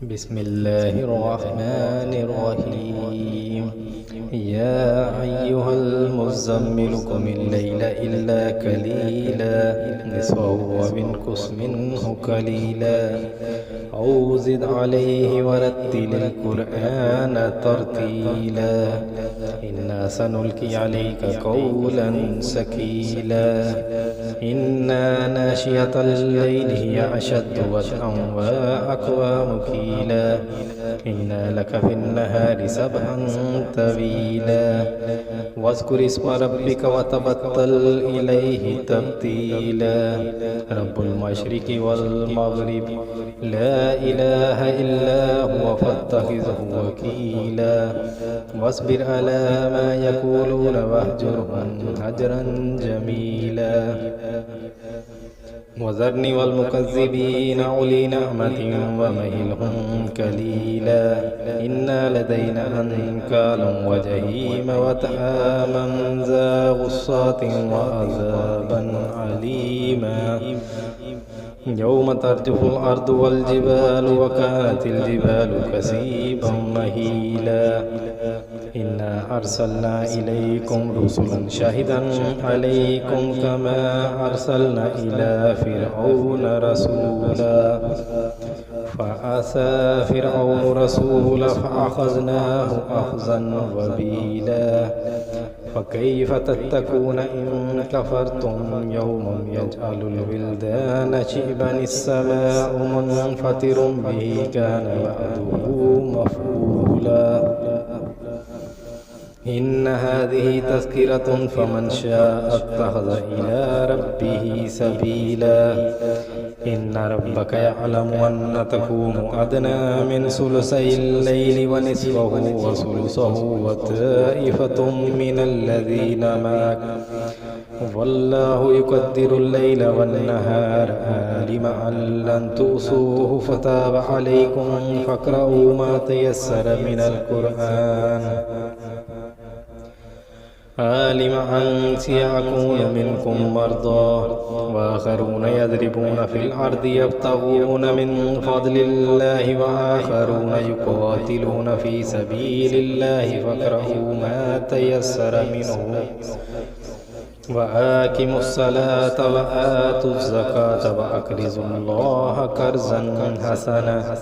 بسم الله الرحمن الرحيم. يا أيها المزمل قم الليل إلا قليلا نصفه وانقص منه قليلا أو زد عليه ورتل القرآن ترتيلا إنا سنلقي عليك قولا ثقيلا إن ناشئة الليل هي أشد وطئا وأقوم قيلا إن لك في النهار سبحا طويلا واذكر اسم ربك وتبتل إليه تبتيلا رب المشرق والمغرب لا إله إلا هو فاتخذه وكيلا واصبر على ما يقولون واهجرهم هجرا جميلا وذرني والمكذبين أولي نعمة ومهلهم قليلا إنا لدينا أنكالا وجحيم وطعاما ذا غصة وعذابا عليما يوم ترجف الأرض والجبال وكانت الجبال كثيبا مهيلا إنا أرسلنا إليكم رسلا شاهدا عليكم كما أرسلنا إلى فرعون رسولا فعصى فرعون رسولا فأخذناه أخذا وبيلا فكيف تتقون إن كفرتم يوما يجعل الولدان شيبا السماء منفطر به كان وعده مفعولا إن هذه تذكرة فمن شاء اتخذ إلى ربه سبيلا إن ربك يعلم أن تقوم أدنى من ثلثي الليل ونصفه وثلثه وطائفة من الذين معك والله يقدر الليل والنهار علم أن لن تؤصوه فتاب عليكم فاقرؤوا ما تيسر من القرآن علم أن سيكون منكم مرضى وآخرون يضربون في الأرض يبتغون من فضل الله وآخرون يقاتلون في سبيل الله فاقرؤوا ما تيسر منه وآقموا الصلاة وآتوا الزكاة وأقرضوا الله قرضا حسنا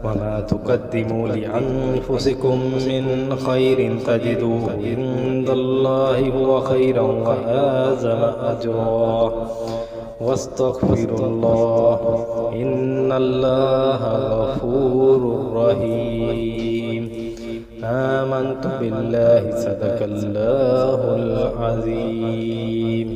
وما تقدموا لأنفسكم من خير تجدوه عند الله هو خيرا وأعظم أجرا واستغفروا الله إن الله غفور رحيم. آمنت بالله صدق الله العظيم.